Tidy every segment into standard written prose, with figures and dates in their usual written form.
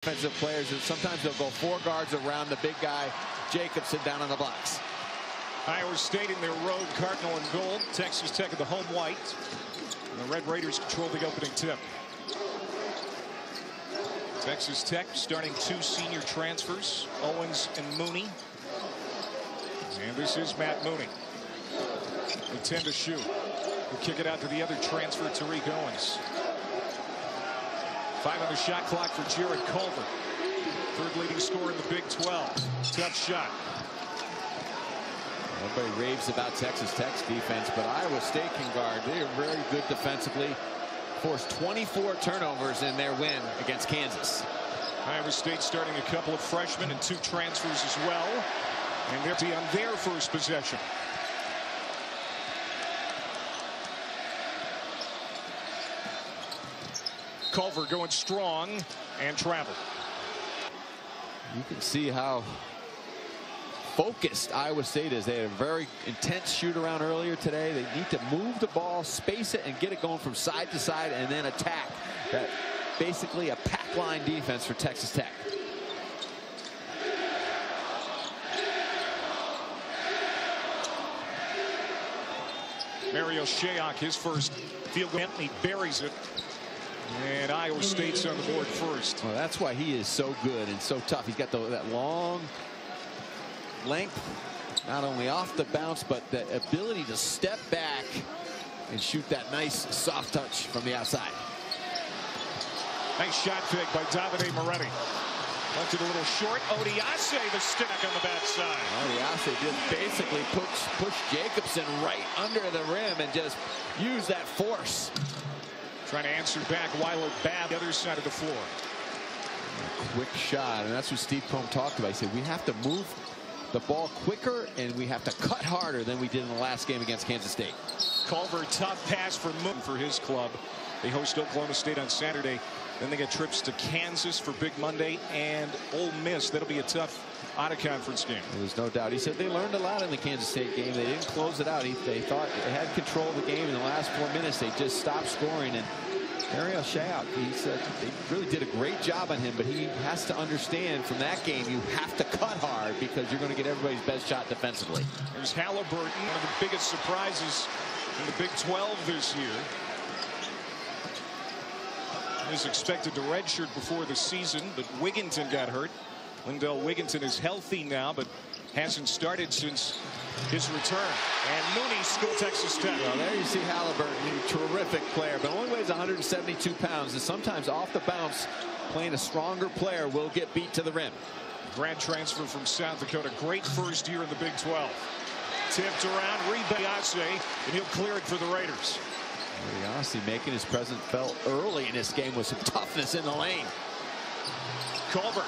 Defensive players, and sometimes they'll go four guards around the big guy. Jacobson down on the blocks. Iowa State in their road cardinal and gold. Texas Tech at the home white. And the Red Raiders control the opening tip. Texas Tech starting two senior transfers, Owens and Mooney. And this is Matt Mooney. They tend to shoot. We'll kick it out to the other transfer, Tariq Owens. 5 on the shot clock for Jarrett Culver. Third leading scorer in the Big 12. Tough shot. Everybody raves about Texas Tech's defense, but Iowa State can guard. They are very good defensively. Forced 24 turnovers in their win against Kansas. Iowa State starting a couple of freshmen and two transfers as well. And they're on their first possession. Culver going strong and travel. You can see how focused Iowa State is. They had a very intense shoot around earlier today. They need to move the ball, space it, and get it going from side to side and then attack. That basically a pack line defense for Texas Tech. Mario Shayok, his first field goal, he buries it. And Iowa State's on the board first. Well, that's why he is so good and so tough. He's got that long length, not only off the bounce, but the ability to step back and shoot that nice soft touch from the outside. Nice shot fake by Davide Moretti. Left it a little short. Odiase, the stick on the backside. Odiase just basically push Jacobson right under the rim and just use that force. Trying to answer back Weiler Babb, the other side of the floor. A quick shot, and that's what Steve Prohm talked about. He said we have to move the ball quicker and we have to cut harder than we did in the last game against Kansas State. Culver, tough pass for Moon for his club. They host Oklahoma State on Saturday. Then they get trips to Kansas for Big Monday and Ole Miss. That'll be a tough out-of-conference game. There's no doubt. He said they learned a lot in the Kansas State game. They didn't close it out. They thought they had control of the game in the last 4 minutes. They just stopped scoring. And Mario Shayok, he said they really did a great job on him, but he has to understand from that game you have to cut hard because you're going to get everybody's best shot defensively. There's Halliburton, one of the biggest surprises in the Big 12 this year. He was expected to redshirt before the season, but Wigginton got hurt. Lindell Wigginton is healthy now, but hasn't started since his return. And Mooney school Texas Tech. Well, there you see Halliburton, a terrific player, but only weighs 172 pounds. And sometimes off the bounce, playing a stronger player will get beat to the rim. Grad transfer from South Dakota. Great first year in the Big 12. Tipped around, Odiase, and he'll clear it for the Raiders. Odiase making his presence felt early in this game with some toughness in the lane. Culver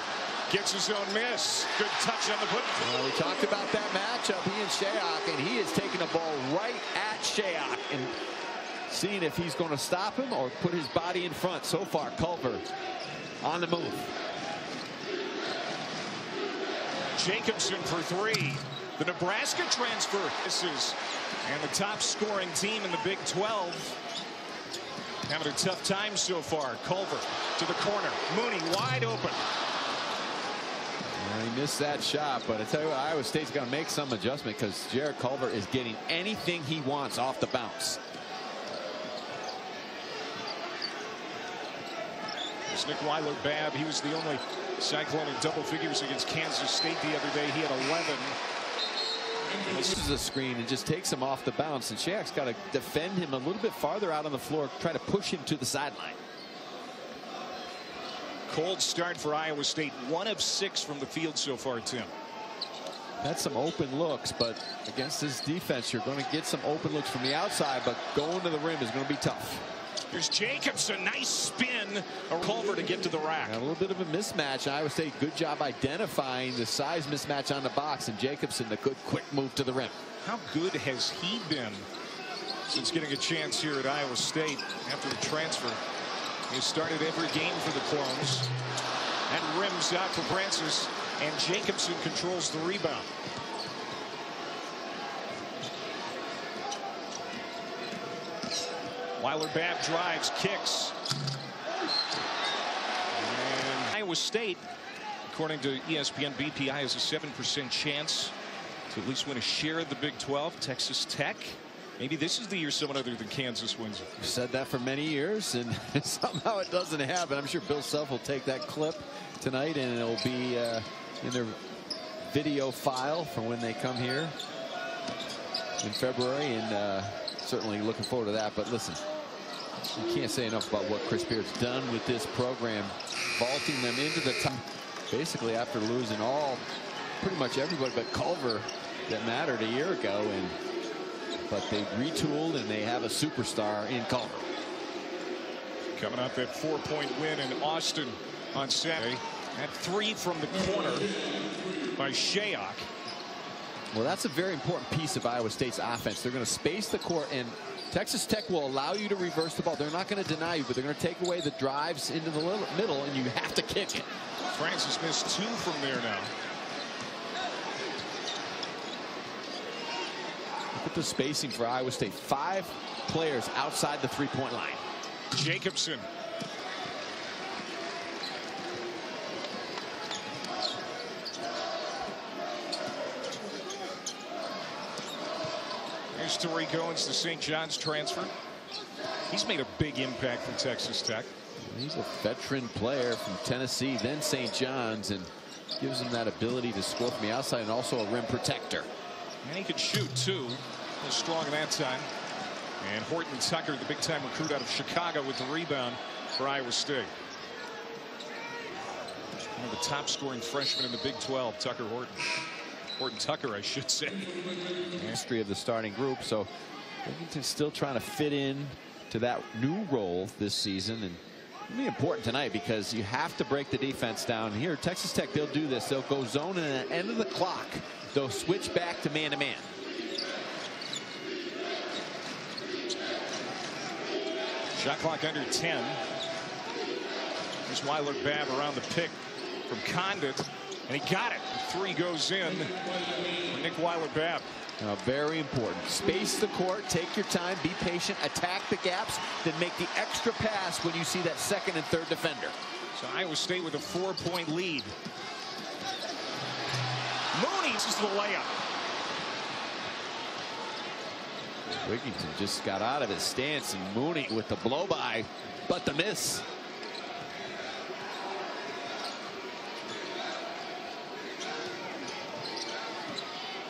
gets his own miss. Good touch on the foot. Well, we talked about that matchup, he and Shayok, and he is taking the ball right at Shayok and seeing if he's going to stop him or put his body in front. So far, Culver on the move. Jacobson for three. The Nebraska transfer misses. And the top scoring team in the Big 12 having a tough time so far. Culver to the corner. Mooney wide open. Well, he missed that shot, but I tell you what, Iowa State's got to make some adjustment because Jarrett Culver is getting anything he wants off the bounce. It's Nick Weiler Babb. He was the only Cyclone in double figures against Kansas State the other day. He had 11. This is a screen and just takes him off the bounce, and Shayok's got to defend him a little bit farther out on the floor, try to push him to the sideline. Cold start for Iowa State. 1 of 6 from the field so far, Tim. That's some open looks, but against this defense, you're going to get some open looks from the outside, but going to the rim is going to be tough. There's Jacobson, nice spin. Culver to get to the rack. And a little bit of a mismatch. Iowa State, good job identifying the size mismatch on the box, and Jacobson, the good quick move to the rim. How good has he been since getting a chance here at Iowa State after the transfer? He started every game for the Clones. And rims out for Francis, and Jacobson controls the rebound. Weiler Babb drives, kicks. And Iowa State, according to ESPN, BPI has a 7% chance to at least win a share of the Big 12. Texas Tech, maybe this is the year someone other than Kansas wins it. We've said that for many years, and somehow it doesn't happen. I'm sure Bill Self will take that clip tonight, and it'll be in their video file for when they come here in February, and certainly looking forward to that. But listen, you can't say enough about what Chris Beard's done with this program, vaulting them into the top, basically after losing pretty much everybody but Culver that mattered a year ago, but they retooled and they have a superstar in Culver. Coming off that 4-point win in Austin on Saturday. That 3 from the corner by Shayok. Well, that's a very important piece of Iowa State's offense. They're going to space the court, and Texas Tech will allow you to reverse the ball. They're not going to deny you, but they're going to take away the drives into the middle, and you have to kick it. Francis missed 2 from there now. Look at the spacing for Iowa State. 5 players outside the 3-point line. Jacobson. Here's Tariq Owens, the St. John's transfer. He's made a big impact for Texas Tech. He's a veteran player from Tennessee, then St. John's, and gives him that ability to score from the outside and also a rim protector. And he could shoot, too. Was strong in that time. And Horton Tucker, the big-time recruit out of Chicago, with the rebound for Iowa State. One of the top-scoring freshmen in the Big 12, Tucker Horton. Horton Tucker, I should say. History of the starting group, so Binghamton's still trying to fit in to that new role this season, and it'll be important tonight because you have to break the defense down. Here, Texas Tech, they'll do this. They'll go zone, and at the end of the clock, they'll switch back to man-to-man. Shot clock under 10. There's Weiler Babb around the pick from Condit, and he got it. 3 goes in for Nick Weiler Babb. Very important. Space the court, take your time, be patient, attack the gaps, then make the extra pass when you see that second and third defender. So Iowa State with a 4-point lead. Mooney is the layup. Wigginton just got out of his stance, and Mooney with the blow by, but the miss.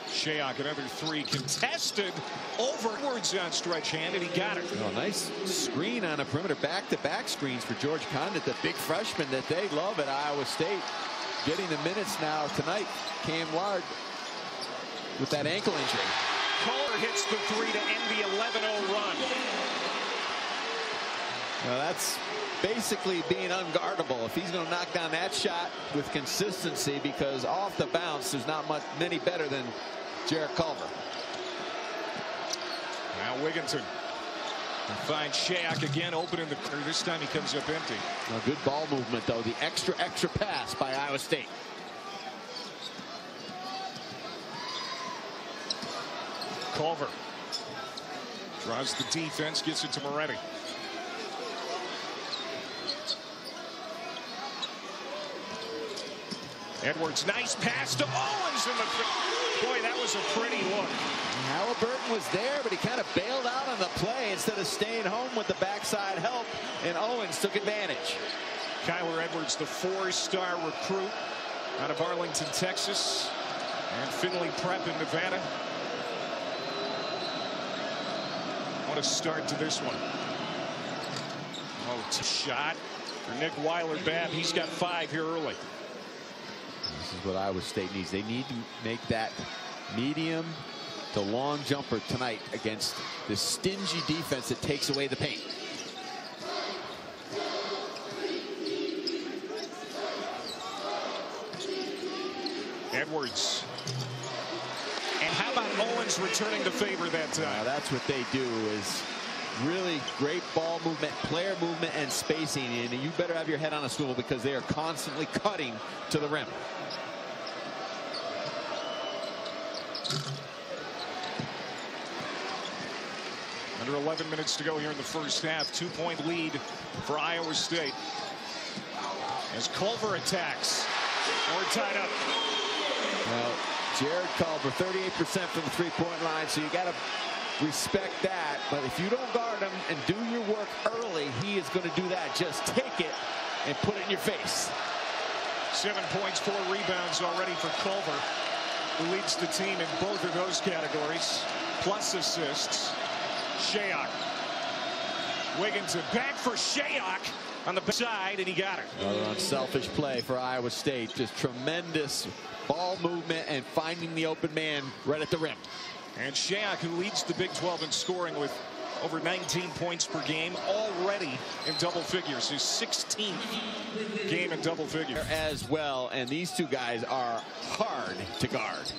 Shayok, another 3 contested overwards on stretch hand, and he got it. Nice screen on a perimeter, back-to-back screens for George Condit, the big freshman that they love at Iowa State. Getting the minutes now tonight. Cam Lard with that ankle injury. Kohler hits the 3 to end the 11-0 run. Now that's basically being unguardable if he's going to knock down that shot with consistency, because off the bounce there's not many better than Jarrett Culver. Now Wigginton finds Shayok again open in the corner. This time he comes up empty. A good ball movement, though. The extra pass by Iowa State. Culver draws the defense, gets it to Moretti. Edwards, nice pass to Owens in the. Boy, that was a pretty look. Halliburton was there, but he kind of bailed out on the play instead of staying home with the backside help, and Owens took advantage. Kyler Edwards, the 4-star recruit out of Arlington, Texas, and Findlay Prep in Nevada. What a start to this one. Oh, shot for Nick Weiler Babb. He's got 5 here early. This is what Iowa State needs. They need to make that medium to long jumper tonight against this stingy defense that takes away the paint. Edwards. And how about Owens returning the favor that time? That's what they do, is really great ball movement, player movement, and spacing. And you better have your head on a swivel because they are constantly cutting to the rim. Under 11 minutes to go here in the first half. 2-point lead for Iowa State. as Culver attacks. We're tied up. Well, Jarrett Culver, 38% from the three-point line, so you got to respect that. But if you don't guard him and do your work early, he is going to do that. Just take it and put it in your face. 7 points, 4 rebounds already for Culver, who leads the team in both of those categories, plus assists. Shayok. Wigginton back for Shayok on the side, and he got it. Another unselfish play for Iowa State. Just tremendous ball movement and finding the open man right at the rim. And Shayok, who leads the Big 12 in scoring with over 19 points per game, already in double figures. His 16th game in double figures. As well, and these two guys are hard to guard.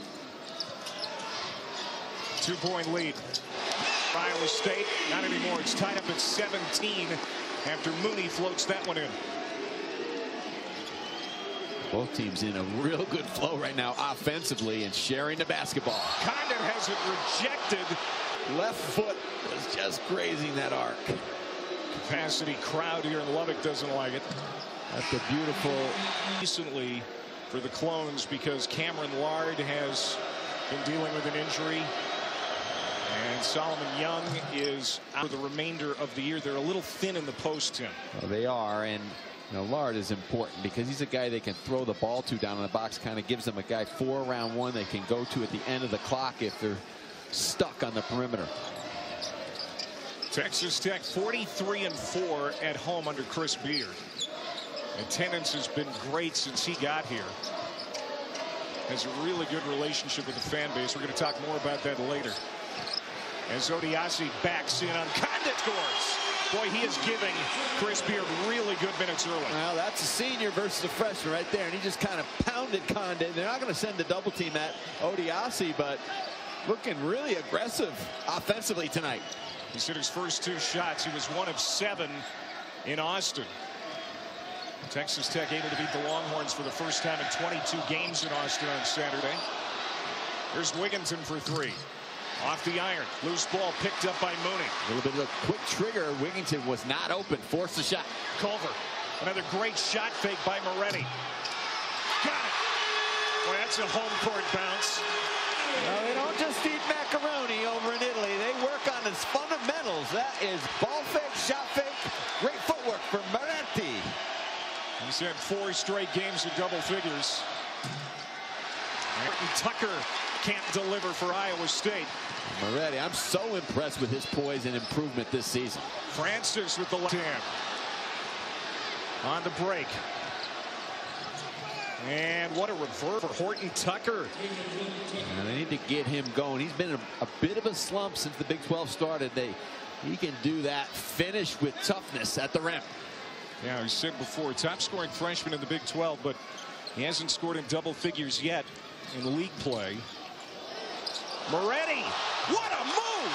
2-point lead. Iowa State, not anymore. It's tied up at 17 after Mooney floats that one in. Both teams in a real good flow right now offensively and sharing the basketball. Condon has it rejected. Left foot was just grazing that arc. Capacity crowd here in Lubbock doesn't like it. That's a beautiful. Recently for the Clones because Cameron Lard has been dealing with an injury. And Solomon Young is out for the remainder of the year. They're a little thin in the post, Tim. Well, they are, and you know, Lard is important because he's a guy they can throw the ball to down in the box. Kind of gives them a guy 4-around-1 they can go to at the end of the clock if they're stuck on the perimeter. Texas Tech 43-4 at home under Chris Beard. Attendance has been great since he got here. Has a really good relationship with the fan base. We're going to talk more about that later. As Odiase backs in on Condon scores. Boy, he is giving Chris Beard really good minutes early. Well, that's a senior versus a freshman right there, and he just kind of pounded Condon. They're not going to send a double team at Odiase, but looking really aggressive offensively tonight. He hit his first 2 shots. He was 1 of 7 in Austin. Texas Tech able to beat the Longhorns for the first time in 22 games in Austin on Saturday. Here's Wigginton for 3. Off the iron. Loose ball picked up by Mooney. A little bit of a quick trigger. Wigginton was not open. Forced the shot. Culver. Another great shot fake by Moretti. Got it. Boy, that's a home court bounce. No, they don't just eat macaroni over in Italy. They work on its fundamentals. That is ball fake, shot fake. Great footwork for Moretti. He's had 4 straight games in double figures. Horton Tucker can't deliver for Iowa State. Moretti, I'm so impressed with his poise and improvement this season. Francis with the left hand. On the break. And what a reverse for Horton Tucker. And they need to get him going. He's been in a bit of a slump since the Big 12 started. He can do that. Finish with toughness at the rim. Yeah, we said before, top scoring freshman in the Big 12, but he hasn't scored in double figures yet in league play. Moretti, what a move!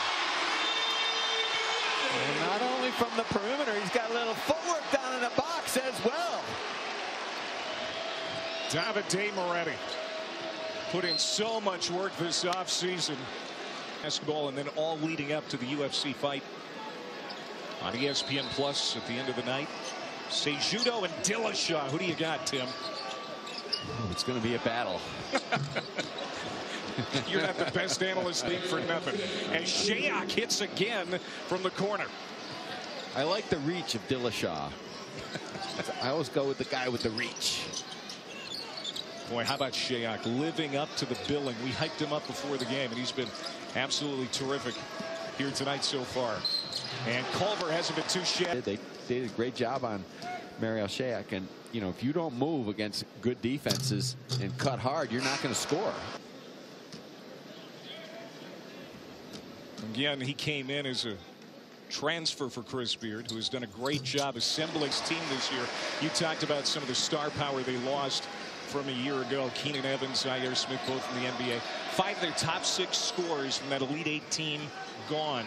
And not only from the perimeter, he's got a little footwork down in the box as well. Davide Moretti put in so much work this offseason. Basketball, and then all leading up to the UFC fight on ESPN Plus at the end of the night. Cejudo and Dillashaw. Who do you got, Tim? Oh, it's going to be a battle. You're not the best analyst league for nothing. And Shayok hits again from the corner. I like the reach of Dillashaw. I always go with the guy with the reach. Boy, how about Shayok living up to the billing? We hyped him up before the game, and he's been absolutely terrific here tonight so far. And Culver hasn't been too shabby. They did a great job on Marial Shayok, and you know, if you don't move against good defenses and cut hard, you're not going to score. Again, he came in as a transfer for Chris Beard, who has done a great job assembling his team this year. You talked about some of the star power they lost from a year ago. Keenan Evans, Zaire Smith, both from the NBA. 5 of their top 6 scorers from that Elite 8 team gone.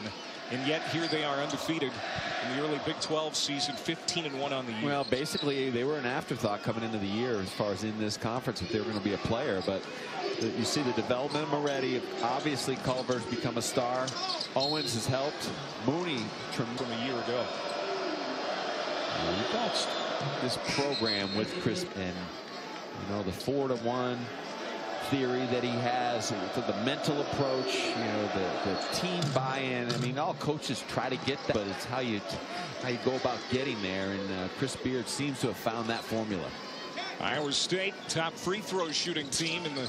And yet here they are undefeated in the early Big 12 season, 15-1 on the year. Well, basically they were an afterthought coming into the year as far as in this conference if they were going to be a player. But you see the development of Moretti. Obviously Culver's become a star. Owens has helped. Mooney from a year ago. He touched. this program with Chris, and you know, the 4-to-1 theory that he has, for the mental approach, you know, the team buy-in. I mean, all coaches try to get that, but it's how you go about getting there, and Chris Beard seems to have found that formula. Iowa State, top free throw shooting team in the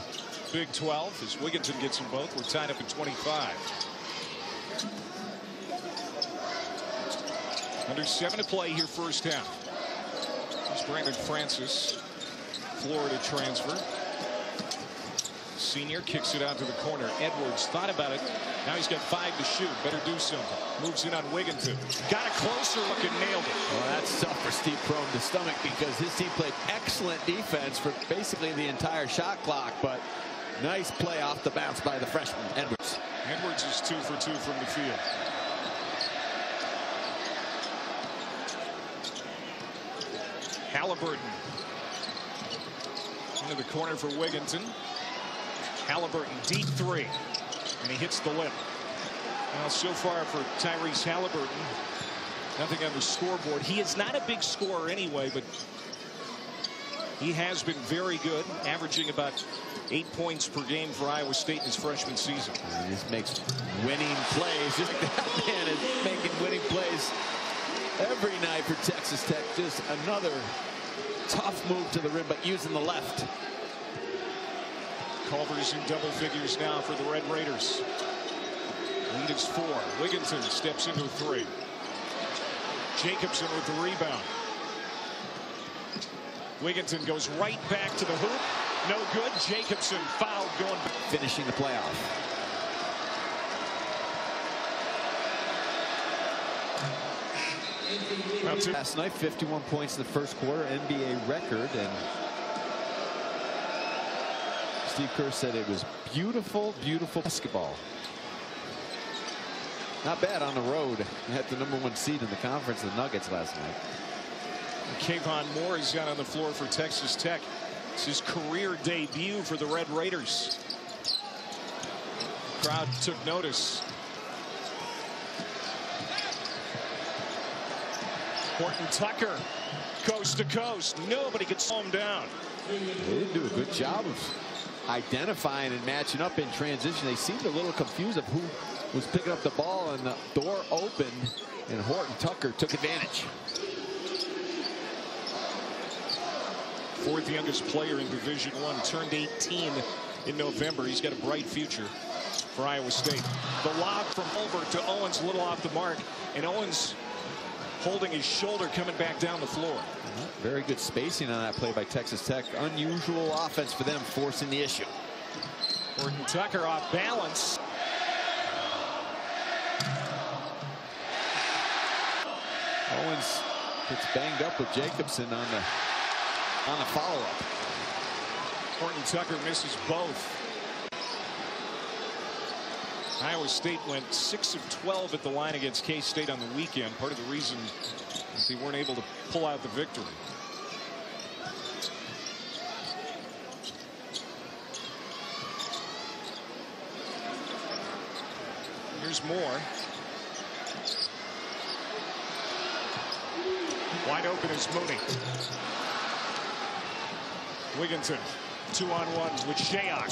Big 12, as Wigginton gets them both. We're tied up at 25. Under 7 to play here, first half. Here's Brandon Francis, Florida transfer. Senior kicks it out to the corner. Edwards thought about it. Now he's got 5 to shoot. Better do something. Moves in on Wigginton. Got a closer look and nailed it. Well, that's tough for Steve Prohm to stomach, because his team played excellent defense for basically the entire shot clock. But nice play off the bounce by the freshman, Edwards. Edwards is 2 for 2 from the field. Halliburton into the corner for Wigginton. Halliburton, deep 3, and he hits the lip. Now, so far for Tyrese Halliburton, nothing on the scoreboard. He is not a big scorer anyway, but he has been very good, averaging about 8 points per game for Iowa State in his freshman season. He just makes winning plays. Just like that man is making winning plays every night for Texas Tech. Just another tough move to the rim, but using the left. Culver's in double figures now for the Red Raiders. Lead is 4. Wigginton steps into 3. Jacobson with the rebound. Wigginton goes right back to the hoop. No good. Jacobson fouled going. Finishing the playoff. Last night, 51 points in the first quarter, NBA record, and Steve Kerr said it was beautiful, beautiful basketball. Not bad on the road. They had the #1 seed in the conference, the Nuggets, last night. Kayvon Moore is out on the floor for Texas Tech. It's his career debut for the Red Raiders. Crowd took notice. Horton Tucker, coast to coast. Nobody could slow him down. They did do a good job of identifying and matching up in transition. They seemed a little confused of who was picking up the ball, and the door opened, and Horton Tucker took advantage. Fourth youngest player in Division I, turned 18 in November. He's got a bright future for Iowa State. The lob from Ulbert to Owens, a little off the mark, and Owens holding his shoulder coming back down the floor. Very good spacing on that play by Texas Tech. Unusual offense for them, forcing the issue. Horton Tucker off balance. Owens gets banged up with Jacobson on the follow-up. Horton Tucker misses both. Iowa State went 6 of 12 at the line against K-State on the weekend. Part of the reason they weren't able to pull out the victory. Here's Moore. Wide open is Mooney. Wigginton, 2-on-1 with Shayok.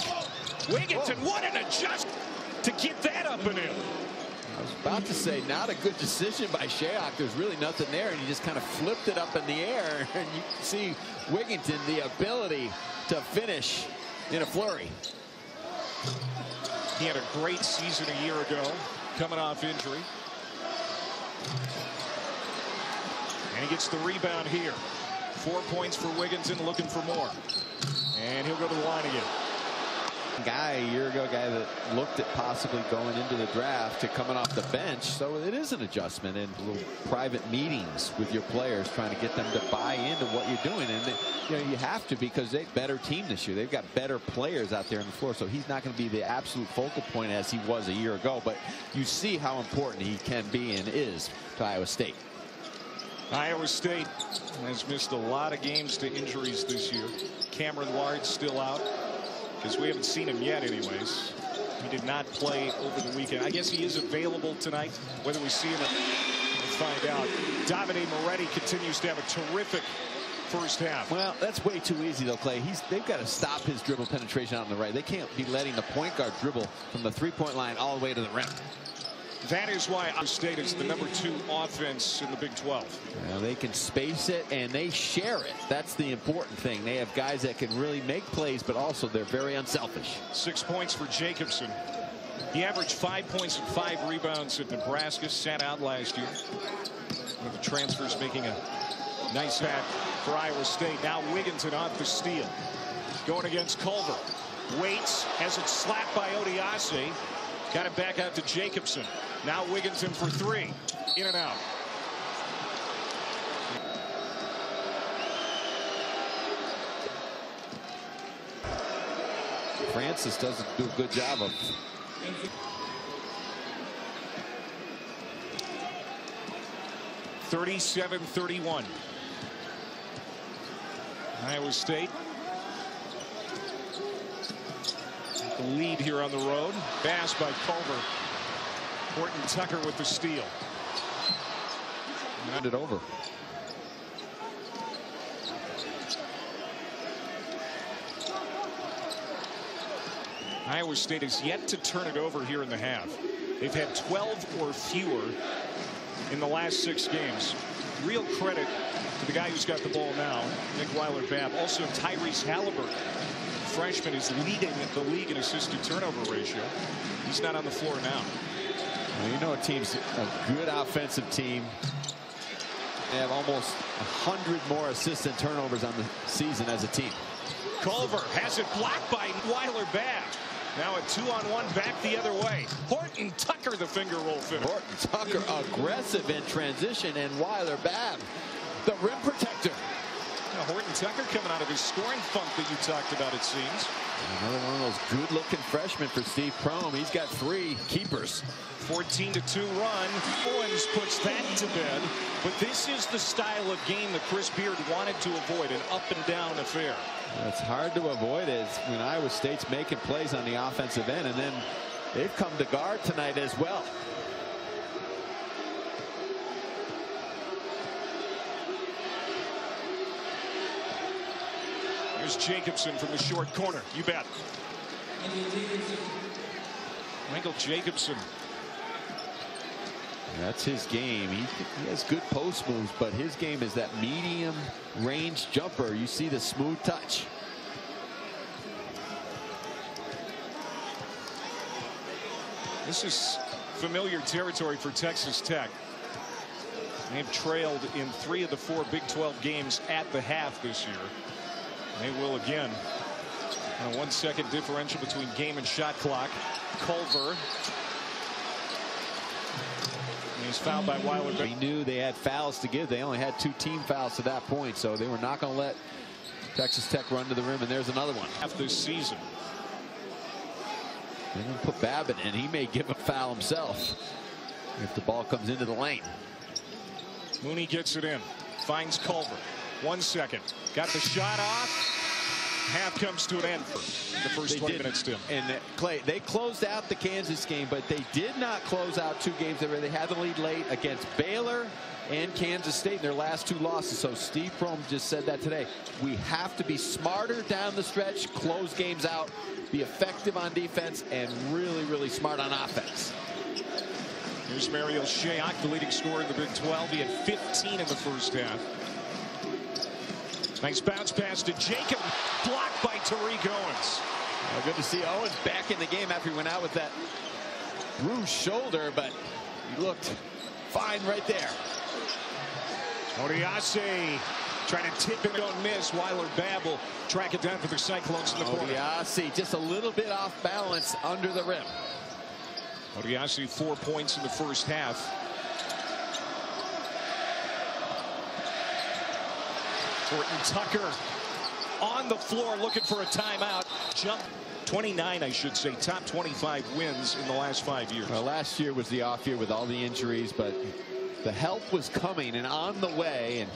Wigginton, what an adjustment to get that up and in. I was about to say, not a good decision by Shayok. There's really nothing there, and he just kind of flipped it up in the air. And you can see Wigginton, the ability to finish in a flurry. He had a great season a year ago, coming off injury. And he gets the rebound here. 4 points for Wigginton, looking for more. And he'll go to the line again. A year ago, guy that looked at possibly going into the draft to coming off the bench. So it is an adjustment, and little private meetings with your players, trying to get them to buy into what you're doing. And you know, you have to, because they're a better team this year. They've got better players out there on the floor. So he's not going to be the absolute focal point as he was a year ago. But you see how important he can be and is to Iowa State. Iowa State has missed a lot of games to injuries this year. Cameron Lard still out, because we haven't seen him yet anyways. He did not play over the weekend. I guess he is available tonight. Whether we see him at find out. Davide Moretti continues to have a terrific first half. Well, that's way too easy, though, Clay. They've got to stop his dribble penetration out on the right. They can't be letting the point guard dribble from the three-point line all the way to the rim. That is why Iowa State is the #2 offense in the Big 12. Well, they can space it and they share it. That's the important thing. They have guys that can really make plays, but also they're very unselfish. 6 points for Jacobson. He averaged 5 points and 5 rebounds at Nebraska. Sat out last year. One of the transfers making a nice bat for Iowa State. Now Wigginton off the steal. Going against Culver. Waits, has it slapped by Odiase. Got it back out to Jacobson. Now Wigginton for 3. In and out. Francis doesn't do a good job of 37-31. Iowa State. The lead here on the road. Pass by Culver. Horton Tucker with the steal. hand it over. Iowa State has yet to turn it over here in the half. They've had 12 or fewer in the last 6 games. Real credit to the guy who's got the ball now, Nick Weiler-Babb. Also Tyrese Halliburton, freshman, is leading the league in assisted turnover ratio. He's not on the floor now. Well, you know, a team's a good offensive team. They have almost 100 more assisted turnovers on the season as a team. Culver has it blocked by Weiler-Babb. Now a 2-on-1 back the other way. Horton Tucker, the finger roll finish. Horton Tucker aggressive in transition, and Weiler-Babb, the rim protector. Now Horton Tucker coming out of his scoring funk that you talked about, it seems. Another one of those good-looking freshmen for Steve Prohm. He's got 3 keepers. 14-2 run. Owens puts that to bed. But this is the style of game that Chris Beard wanted to avoid, an up-and-down affair. It's hard to avoid it when Iowa State's making plays on the offensive end, and then they've come to guard tonight as well. Here's Jacobson from the short corner. You bet. Michael Jacobson. That's his game. He has good post moves, but his game is that medium range jumper. You see the smooth touch. This is familiar territory for Texas Tech. They've trailed in 3 of the 4 Big 12 games at the half this year. They will again. A 1-second differential between game and shot clock. Culver. He's fouled by Weiler. They knew they had fouls to give. They only had 2 team fouls to that point, so they were not going to let Texas Tech run to the rim, and there's another one. After this season. They're going to put Babbitt in. He may give a foul himself if the ball comes into the lane. Mooney gets it in. Finds Culver. 1 second. Got the shot off. Half comes to an end for the first 20 minutes, Tim. And Clay, they closed out the Kansas game, but they did not close out 2 games where they had the lead late against Baylor and Kansas State in their last 2 losses. So Steve Prohm just said that today. We have to be smarter down the stretch, close games out, be effective on defense, and really, really smart on offense. Here's Marial Shayok, the leading scorer in the Big 12. He had 15 in the first half. Nice bounce pass to Jacob, blocked by Tariq Owens. Well, good to see Owens back in the game after he went out with that bruised shoulder, but he looked fine right there. Odiase trying to tip and don't miss. Weiler-Babb will track it down for the Cyclones in the corner. Odiase just a little bit off balance under the rim. Odiase 4 points in the first half. Horton Tucker on the floor looking for a timeout. Jump 29, I should say. Top 25 wins in the last 5 years. Well, last year was the off year with all the injuries, but the help was coming and on the way. And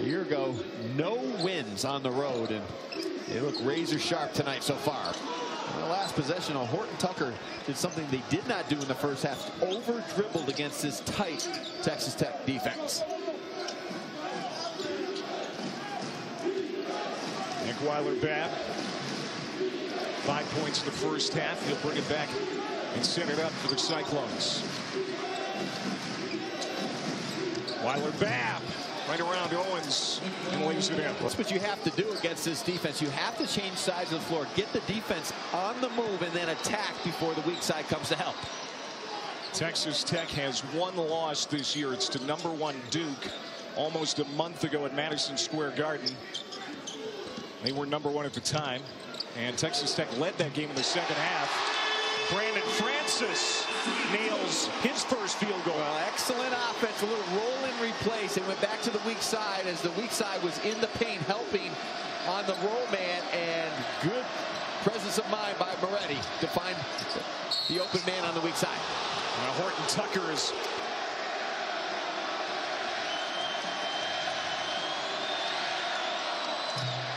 a year ago, no wins on the road, and they look razor sharp tonight so far. The last possession, Horton Tucker did something they did not do in the first half. Over dribbled against this tight Texas Tech defense. Nick Weiler-Babb, 5 points in the first half. He'll bring it back and set it up for the Cyclones. Weiler-Babb right around Owens and lays it in. That's what you have to do against this defense. You have to change sides of the floor, get the defense on the move, and then attack before the weak side comes to help. Texas Tech has one loss this year. It's to #1 Duke almost a month ago at Madison Square Garden. They were #1 at the time, and Texas Tech led that game in the second half. Brandon Francis nails his first field goal. Well, excellent offense, a little roll and replace. They went back to the weak side as the weak side was in the paint helping on the roll man, and good presence of mind by Moretti to find the open man on the weak side. Now Horton Tucker is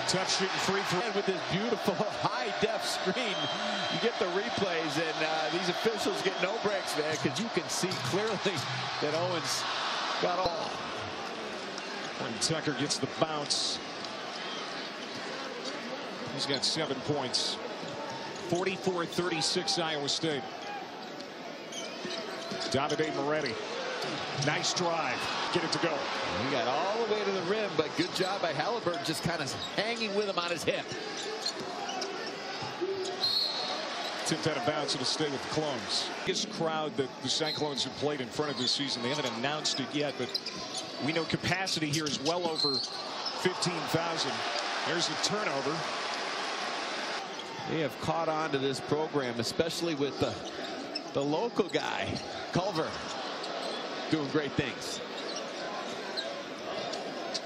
tough shooting free throw. And with this beautiful high-def screen, you get the replays, and these officials get no breaks, man, because you can see clearly that Owens got all. Horton Tucker gets the bounce. He's got 7 points. 44-36 Iowa State. Davide Moretti. Nice drive. Get it to go. He got all the way to the rim, but good job by Halliburton just kind of hanging with him on his hip. Tipped out of bounds. It'll stay with the Clones. Biggest crowd that the Cyclones have played in front of this season. They haven't announced it yet, but we know capacity here is well over 15,000. There's the turnover. They have caught on to this program, especially with the local guy, Culver, doing great things.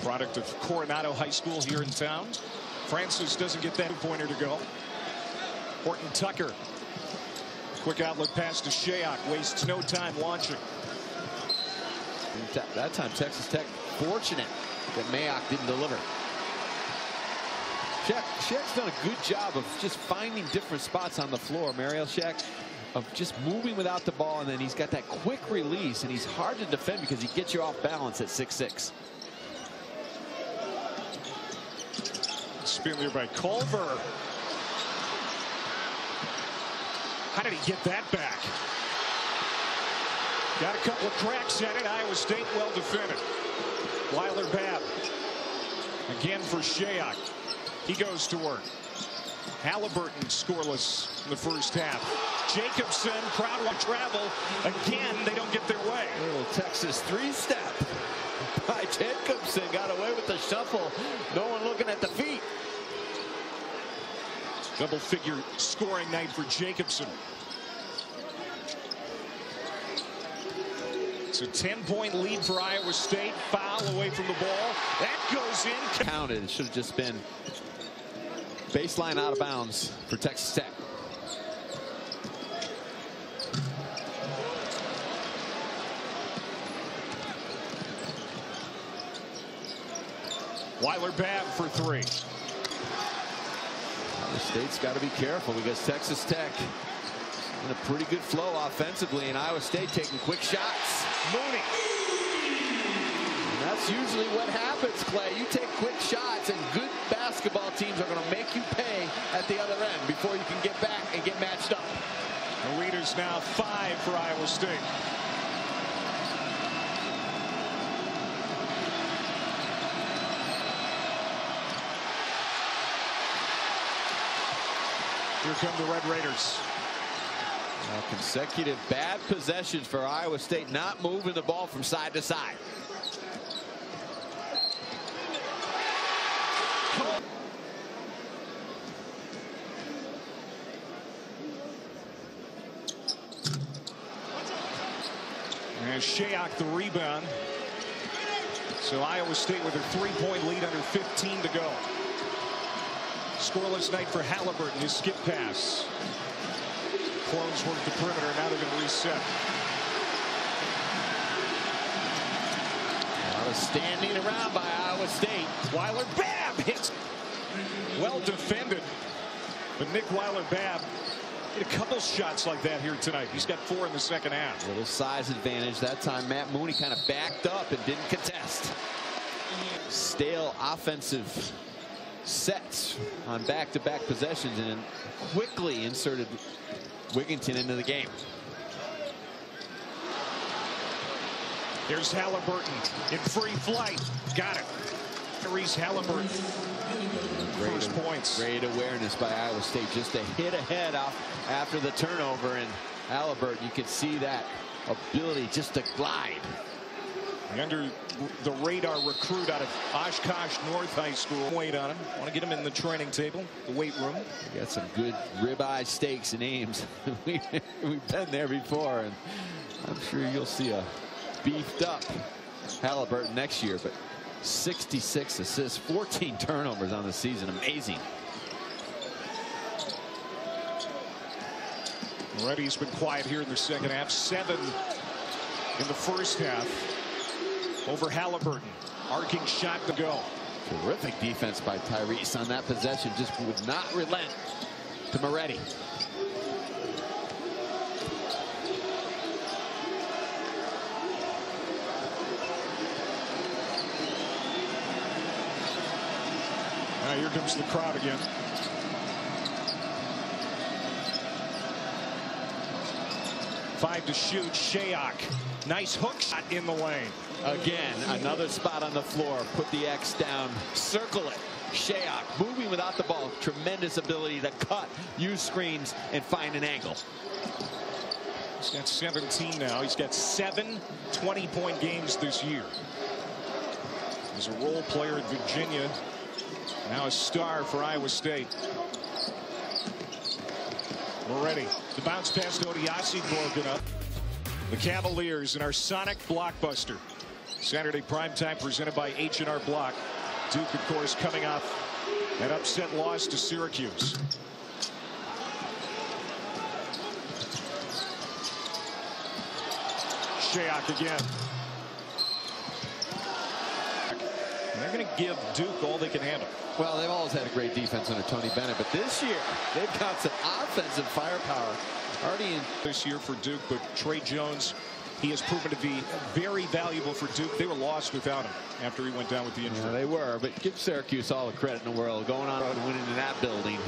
Product of Coronado High School here in town. Francis doesn't get that pointer to go. Horton Tucker. Quick outlet pass to Shayok. Wastes no time launching. That time Texas Tech fortunate that Mayock didn't deliver. Shaq's done a good job of just finding different spots on the floor, Mariel Shaq, of just moving without the ball, and then he's got that quick release, and he's hard to defend because he gets you off balance at 6'6". Spin there by Culver. How did he get that back? Got a couple of cracks at it. Iowa State well defended. Weiler-Babb. Again for Shayok. He goes to work. Halliburton scoreless in the first half. Jacobson, crowd will travel. Again, they don't get their way. Little Texas three-step by Jacobson. Got away with the shuffle. No one looking at the feet. Double-figure scoring night for Jacobson. It's a 10-point lead for Iowa State. Foul away from the ball. That goes in. Counted. It should have just been baseline out of bounds for Texas Tech. Weiler-Babb for three. The State's got to be careful because Texas Tech in a pretty good flow offensively, and Iowa State taking quick shots. Mooney. And that's usually what happens, Clay. You take quick shots, and good basketball teams are going to make you pay at the other end before you can get back and get matched up. The lead is now 5 for Iowa State. Here come the Red Raiders. Consecutive bad possessions for Iowa State, not moving the ball from side to side. And Shayok the rebound. So Iowa State with a 3-point lead under 15 to go. Scoreless night for Halliburton. His skip pass. Clones work the perimeter. Now they're going to reset. A lot of standing around by Iowa State. Weiler-Babb hits. Well defended. But Nick Weiler-Babb hit a couple shots like that here tonight. He's got 4 in the second half. Little size advantage. That time Matt Mooney kind of backed up and didn't contest. Stale offensive sets on back-to-back possessions and quickly inserted Wigginton into the game. Here's Halliburton in free flight. Got it. Tyrese Halliburton. First points. Great awareness by Iowa State. Just a hit ahead off after the turnover. And Halliburton, you can see that ability just to glide. The under the radar recruit out of Oshkosh North High School. Weight on him. Want to get him in the training table, the weight room. We got some good ribeye steaks and Ames. We've been there before, and I'm sure you'll see a beefed up Halliburton next year. But 66 assists, 14 turnovers on the season. Amazing. Moretti's been quiet here in the second half. 7 in the first half over Halliburton. Arcing shot to go. Terrific defense by Tyrese on that possession. Just would not relent to Moretti. Now here comes the crowd again. Five to shoot. Shayok. Nice hook shot in the lane. Again, another spot on the floor. Put the X down. Circle it. Shayok moving without the ball. Tremendous ability to cut, use screens, and find an angle. He's got 17 now. He's got 7 20-point games this year. He's a role player at Virginia. Now a star for Iowa State. Moretti. The bounce pass to Odiasi broken up. The Cavaliers in our Sonic Blockbuster. Saturday primetime presented by H&R Block. Duke, of course, coming off an upset loss to Syracuse. Shayok again. And they're going to give Duke all they can handle. Well, they've always had a great defense under Tony Bennett, but this year they've got some offensive firepower already in this year for Duke. But Trey Jones, he has proven to be very valuable for Duke. They were lost without him after he went down with the injury. Yeah, they were, but give Syracuse all the credit in the world going on and winning in that building.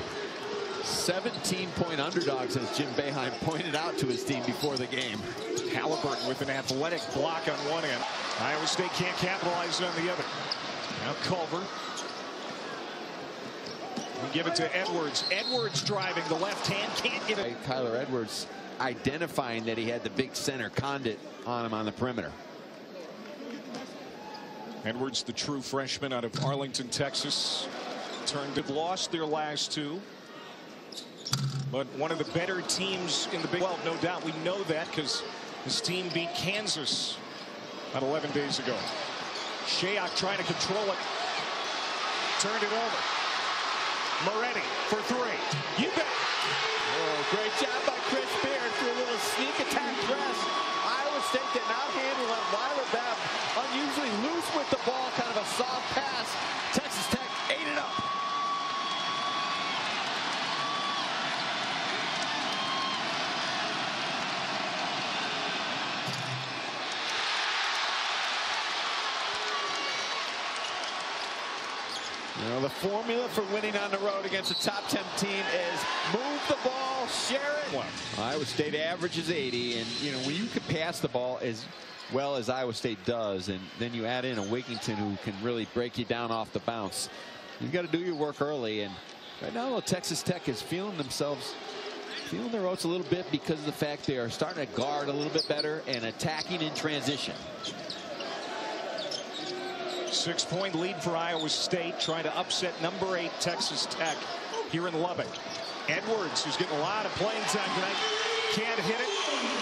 17-point underdogs, as Jim Boeheim pointed out to his team before the game. Halliburton with an athletic block on one end. Iowa State can't capitalize on the other. Now Culver. We give it to Edwards. Edwards driving the left hand, can't get it. Kyler Edwards identifying that he had the big center Condit on him on the perimeter. Edwards, the true freshman out of Arlington, Texas. They've lost their last 2. But one of the better teams in the Big 12, no doubt. We know that because this team beat Kansas about 11 days ago. Shayok trying to control it. Turned it over. Moretti for 3. You bet. Oh, great job by Chris Beard for a little sneak attack press. Iowa State did not handle it. Weiler-Babb unusually loose with the ball, kind of a soft pass. Texas Tech ate it up. You know, the formula for winning on the road against a top 10 team is move the ball, share it. Iowa State averages 80, and you know when you can pass the ball as well as Iowa State does, and then you add in a Wigginton who can really break you down off the bounce. You've got to do your work early, and right now Texas Tech is feeling their oats a little bit because of the fact they are starting to guard a little bit better and attacking in transition. 6-point lead for Iowa State, trying to upset number 8 Texas Tech here in Lubbock. Edwards, who's getting a lot of playing time tonight, can't hit it,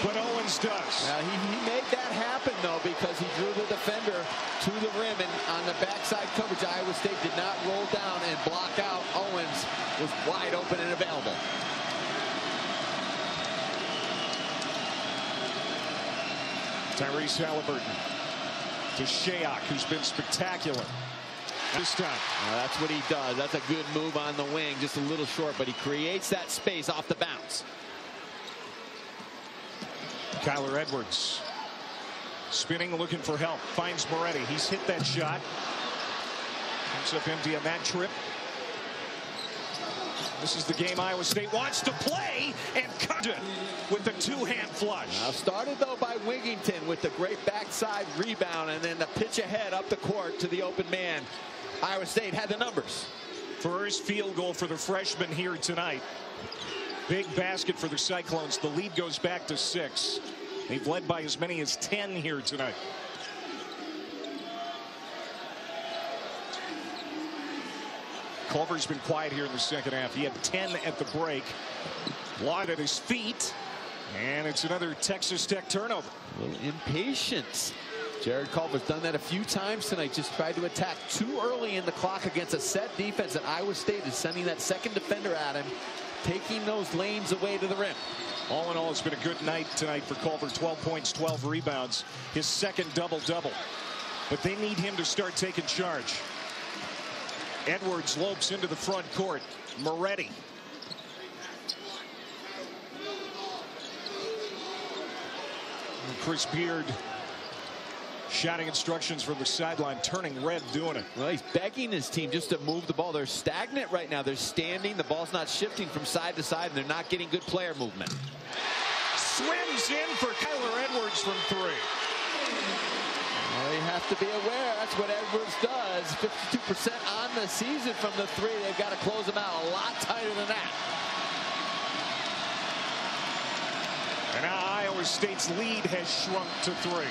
but Owens does. He made that happen, though, because he drew the defender to the rim, and on the backside coverage, Iowa State did not roll down and block out. Owens was wide open and available. Tyrese Halliburton to Shayok, who's been spectacular. This time. That's what he does. That's a good move on the wing. Just a little short, but he creates that space off the bounce. Kyler Edwards spinning, looking for help. Finds Moretti. He's hit that shot. Comes up empty on that trip. This is the game Iowa State wants to play, and cut it with the two-hand flush. Now started though by Wigginton with the great backside rebound, and then the pitch ahead up the court to the open man. Iowa State had the numbers. First field goal for the freshman here tonight. Big basket for the Cyclones. The lead goes back to 6. They've led by as many as 10 here tonight. Culver's been quiet here in the second half. He had 10 at the break. Wide at his feet. And it's another Texas Tech turnover. A little impatience. Jared Culver's done that a few times tonight. Just tried to attack too early in the clock against a set defense, and Iowa State is sending that second defender at him, taking those lanes away to the rim. All in all, it's been a good night tonight for Culver. 12 points, 12 rebounds. His second double-double. But they need him to start taking charge. Edwards lopes into the front court. Moretti. Chris Beard shouting instructions from the sideline, turning red doing it. Well, he's begging his team just to move the ball. They're stagnant right now. They're standing. The ball's not shifting from side to side, and they're not getting good player movement. Swims in for Kyler Edwards from 3. Well, they have to be aware. That's what Edwards does. 52% on the season from the 3. They've got to close them out a lot tighter than that. And now Iowa State's lead has shrunk to 3.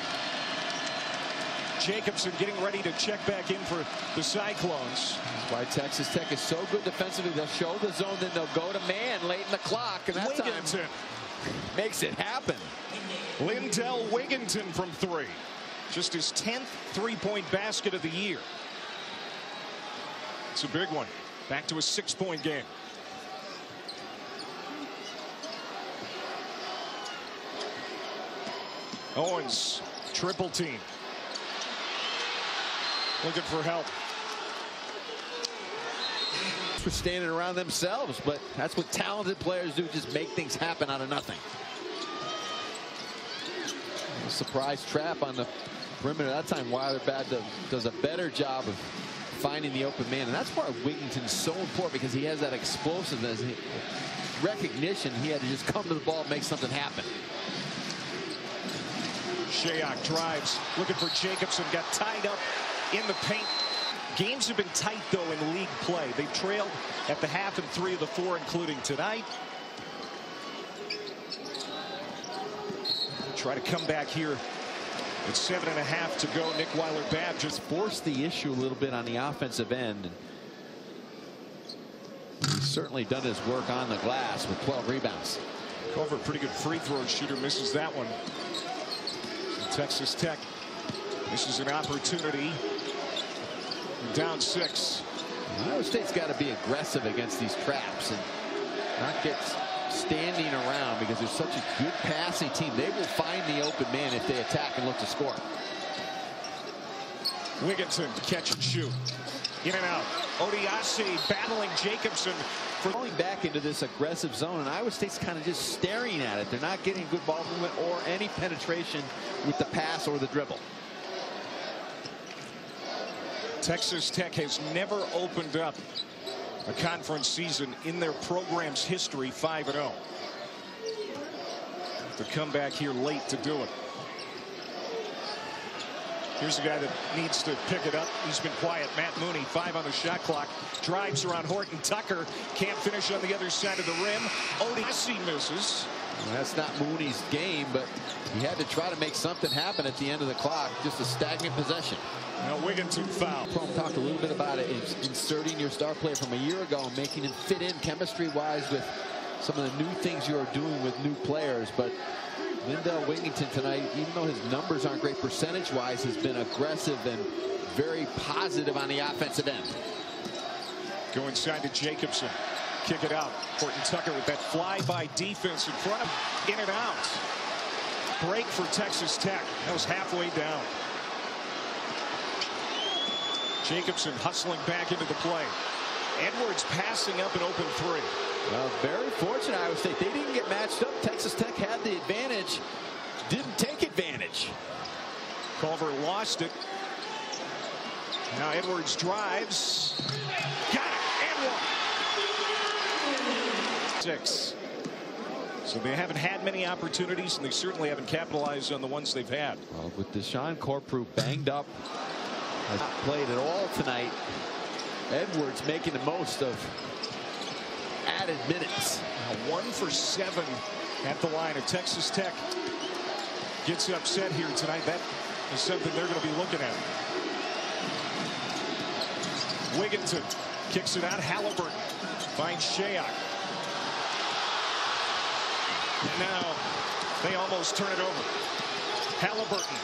Jacobson getting ready to check back in for the Cyclones. That's why Texas Tech is so good defensively. They'll show the zone, then they'll go to man late in the clock, and that Wigginton time makes it happen. Lindell Wigginton from 3. Just his 10th three-point basket of the year. It's a big one. Back to a 6-point game. Owens, triple team. Looking for help. For standing around themselves, but that's what talented players do, just make things happen out of nothing. A surprise trap on the perimeter. That time Weiler Bad does a better job of finding the open man, and that's why Wigginton's so important, because he has that explosiveness, recognition. He had to just come to the ball and make something happen. Shayok drives, looking for Jacobson, got tied up in the paint. Games have been tight, though, in league play. They've trailed at the half in 3 of the 4, including tonight. Try to come back here with 7.5 to go. Nick Weiler-Babb just forced the issue a little bit on the offensive end. He's certainly done his work on the glass with 12 rebounds. Culver, pretty good free throw shooter, misses that one. Texas Tech, this is an opportunity. Down 6. Iowa State's got to be aggressive against these traps and not get standing around, because they're such a good passing team. They will find the open man if they attack and look to score. Wigginton, catch and shoot. In and out. Odiase battling Jacobson. Going back into this aggressive zone, and Iowa State's kind of just staring at it. They're not getting good ball movement or any penetration with the pass or the dribble. Texas Tech has never opened up a conference season in their program's history 5-0. To come back here late to do it. Here's a guy that needs to pick it up. He's been quiet. Matt Mooney, 5 on the shot clock. Drives around Horton Tucker. Can't finish on the other side of the rim. Odiase misses. Well, that's not Mooney's game, but he had to try to make something happen at the end of the clock. Just a stagnant possession. Now Wigginton foul. Tom talked a little bit about it, inserting your star player from a year ago and making him fit in chemistry-wise with some of the new things you are doing with new players. But Lindell Wigginton tonight, even though his numbers aren't great percentage-wise, has been aggressive and very positive on the offensive end. Go inside to Jacobson. Kick it out. Horton Tucker with that fly-by defense in front of him. In and out. Break for Texas Tech. That was halfway down. Jacobson hustling back into the play. Edwards passing up an open three. Well, very fortunate Iowa State. They didn't get matched up. Texas Tech had the advantage. Didn't take advantage. Culver lost it. Now Edwards drives. Got it. And one. 6. So they haven't had many opportunities, and they certainly haven't capitalized on the ones they've had. Well, with Deshaun Corprew banged up, has not played at all tonight. Edwards making the most of added minutes. Now 1 for 7 at the line. If Texas Tech gets upset here tonight, that is something they're going to be looking at. Wigginton kicks it out. Halliburton finds Shayok. And now they almost turn it over. Halliburton.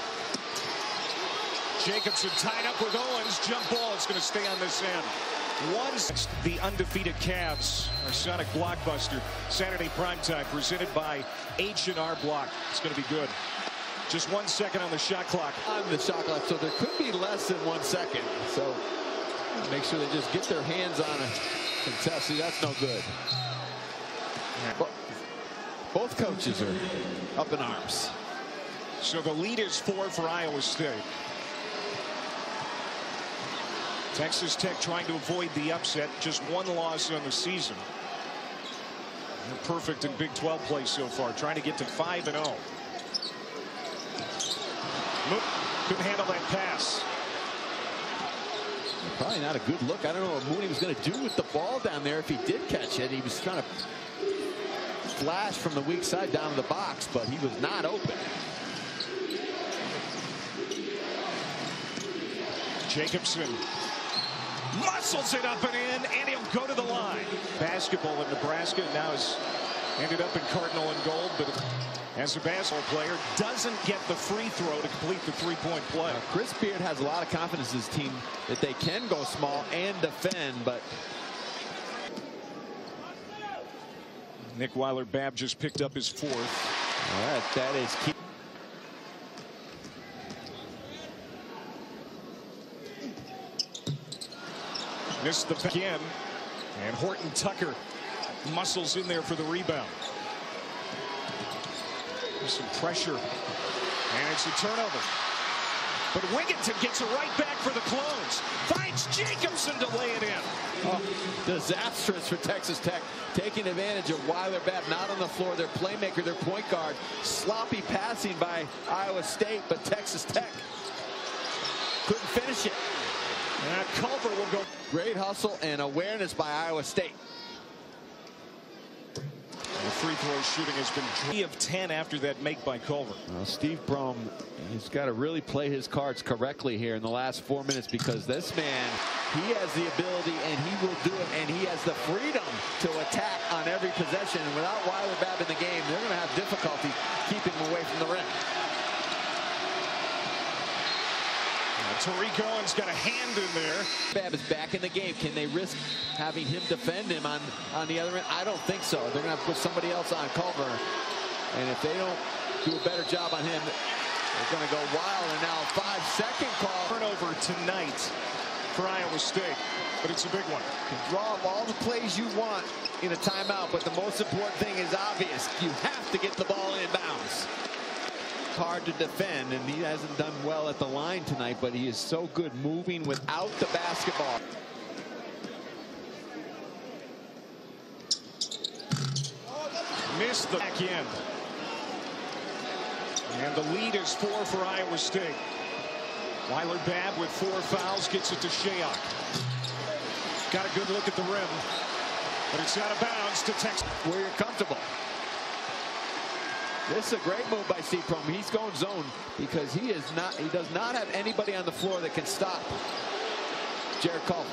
Jacobson tied up with Owens. Jump ball. It's going to stay on this end. The undefeated Cavs, our Sonic Blockbuster, Saturday primetime, presented by H&R Block. It's going to be good. Just 1 second on the shot clock. On the shot clock, so there could be less than 1 second. So make sure they just get their hands on a contest. See, that's no good. But both coaches are up in arms. So the lead is 4 for Iowa State. Texas Tech trying to avoid the upset. Just 1 loss on the season. They're perfect in Big 12 play so far. Trying to get to 5-0. Couldn't handle that pass. Probably not a good look. I don't know what Mooney was going to do with the ball down there if he did catch it. He was trying to flash from the weak side down to the box, but he was not open. Jacobson muscles it up and in, and he'll go to the line. Basketball in Nebraska now has ended up in Cardinal and gold, but as a basketball player, doesn't get the free throw to complete the three-point play. Chris Beard has a lot of confidence in his team that they can go small and defend, but Nick Weiler-Babb just picked up his 4th. All right, that is key. Missed the back end, and Horton Tucker muscles in there for the rebound. There's some pressure, and it's a turnover. But Wigginton gets it right back for the Clones. Finds Jacobson to lay it in. Oh, disastrous for Texas Tech, taking advantage of Weiler-Babb not on the floor. Their playmaker, their point guard. Sloppy passing by Iowa State, but Texas Tech couldn't finish it. And Culver will go. Great hustle and awareness by Iowa State. The free throw shooting has been 3 of 10 after that make by Culver. Well, Steve Prohm, he's got to really play his cards correctly here in the last 4 minutes, because this man, he has the ability and he will do it, and he has the freedom to attack on every possession. And without Weiler-Babb in the game, they're going to have difficulty keeping him away from the rim. Tariq Owens got a hand in there. Babb is back in the game. Can they risk having him defend him on the other end? I don't think so. They're going to have to put somebody else on Culver. And if they don't do a better job on him, they're going to go wild. And now 5-second call. Turnover tonight for Iowa State, but it's a big one. You can draw up all the plays you want in a timeout, but the most important thing is obvious. You have to get the ball in bounds. Hard to defend, and he hasn't done well at the line tonight, but he is so good moving without the basketball. Missed the back end. And the lead is 4 for Iowa State. Weiler-Babb with 4 fouls gets it to Shayok. Got a good look at the rim, but it's out of bounds to Texas. Where you're comfortable. This is a great move by Steve Prohm. He's going zone because he does not have anybody on the floor that can stop Jarrett Culver.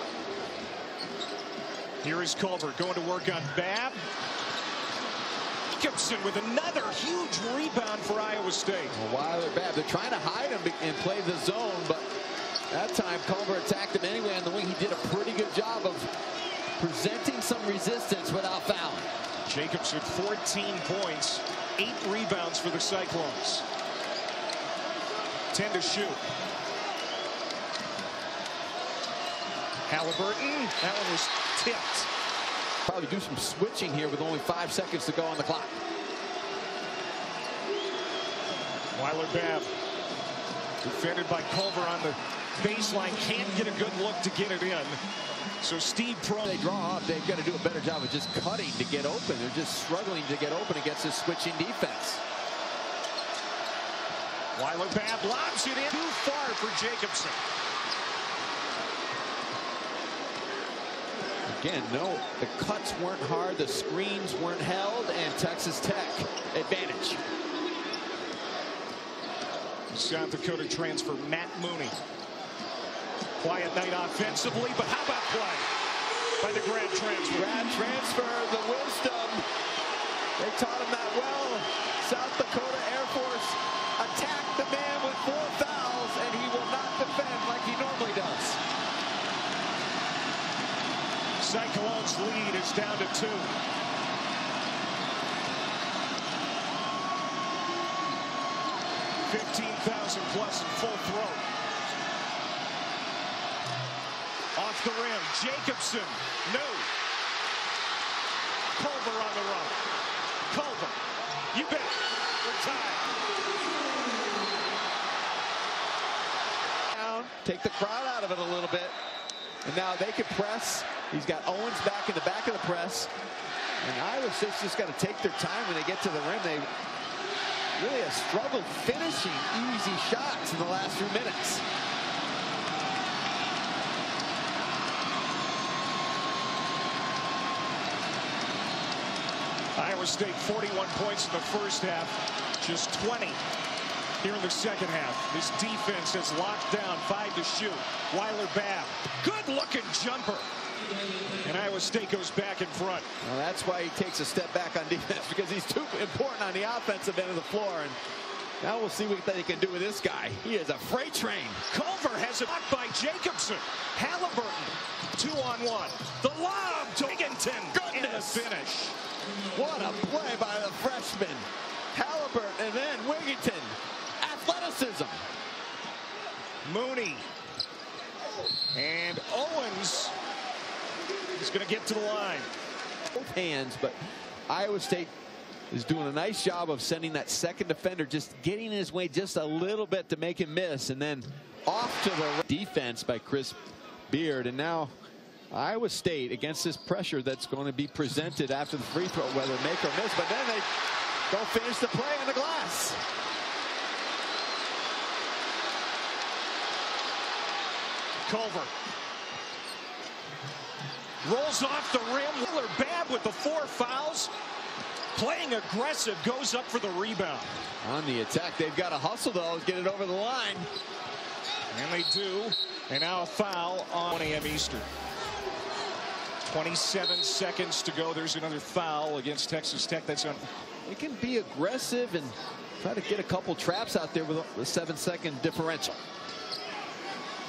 Here is Culver going to work on Babb. Jacobson with another huge rebound for Iowa State. Well, Weiler-Babb, they're trying to hide him and play the zone, but that time Culver attacked him anyway on the wing. He did a pretty good job of presenting some resistance without fouling. Jacobson 14 points. 8 rebounds for the Cyclones. 10 to shoot. Halliburton, that one was tipped. Probably do some switching here with only 5 seconds to go on the clock. Weiler-Babb, defended by Culver on the baseline, can't get a good look to get it in. So Steve Prohm. They draw off. They've got to do a better job of just cutting to get open. They're just struggling to get open against this switching defense. Weiler-Babb lobs it in too far for Jacobson. Again, no, the cuts weren't hard, the screens weren't held, and Texas Tech advantage. South Dakota transfer Matt Mooney. Quiet night offensively, but how about play by the grad transfer? Grad transfer, the wisdom. They taught him that well. South Dakota Air Force attacked the man with 4 fouls, and he will not defend like he normally does. Cyclones lead is down to 2. $15,000 plus in full throat. Off the rim, Jacobson, no. Culver on the run. Culver, you bet. We're tied. Take the crowd out of it a little bit. And now they can press. He's got Owens back in the back of the press. And Iowa State's just got to take their time when they get to the rim. They really have struggled finishing easy shots in the last few minutes. Iowa State 41 points in the first half, just 20 here in the second half. This defense has locked down 5 to shoot. Weiler-Babb, good looking jumper. And Iowa State goes back in front. Well, that's why he takes a step back on defense, because he's too important on the offensive end of the floor. And now we'll see what they can do with this guy. He is a freight train. Culver has it blocked by Jacobson. Halliburton, 2-on-1. The lob to Wigginton. And the finish. What a play by the freshman. Halliburton and then Wigginton. Athleticism. Mooney. And Owens is going to get to the line. Both hands, but Iowa State is doing a nice job of sending that second defender, just getting in his way just a little bit to make him miss, and then off to the defense by Chris Beard. And now Iowa State against this pressure that's going to be presented after the free throw, whether make or miss, but then they don't finish the play on the glass. Culver rolls off the rim. Weiler-Babb with the 4 fouls. Playing aggressive, goes up for the rebound. On the attack, they've got to hustle though, get it over the line. And they do. And now a foul on 1 a.m. Eastern. 27 seconds to go. There's another foul against Texas Tech. That's on. They can be aggressive and try to get a couple traps out there with a 7-second differential.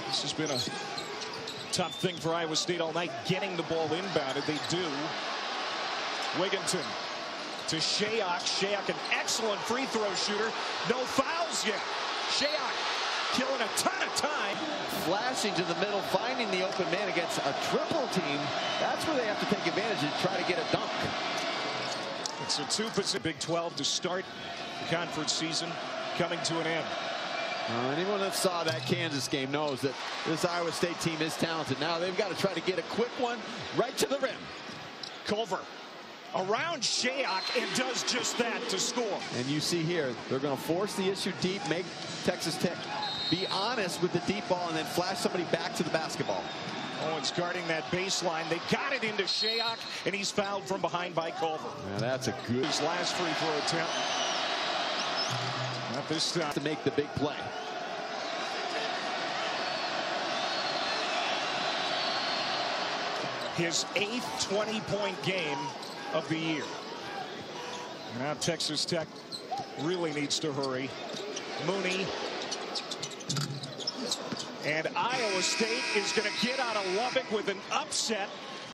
This has been a tough thing for Iowa State all night, getting the ball inbounded. They do. Wigginton to Shayok. Shayok, an excellent free throw shooter. No fouls yet. Shayok killing a ton of time. Flashing to the middle, finding the open man against a triple team. That's where they have to take advantage and try to get a dunk. It's a 2% Big 12 to start the conference season, coming to an end. Anyone that saw that Kansas game knows that this Iowa State team is talented. Now they've got to try to get a quick one right to the rim. Culver around Shayok and does just that to score. And you see here, they're going to force the issue deep, make Texas Tech be honest with the deep ball, and then flash somebody back to the basketball. Owens guarding that baseline. They got it into Shayok, and he's fouled from behind by Culver. Now that's a good. His last free throw attempt. Not this time. To make the big play. His 8th 20-point game of the year. Now Texas Tech really needs to hurry. Mooney. And Iowa State is going to get out of Lubbock with an upset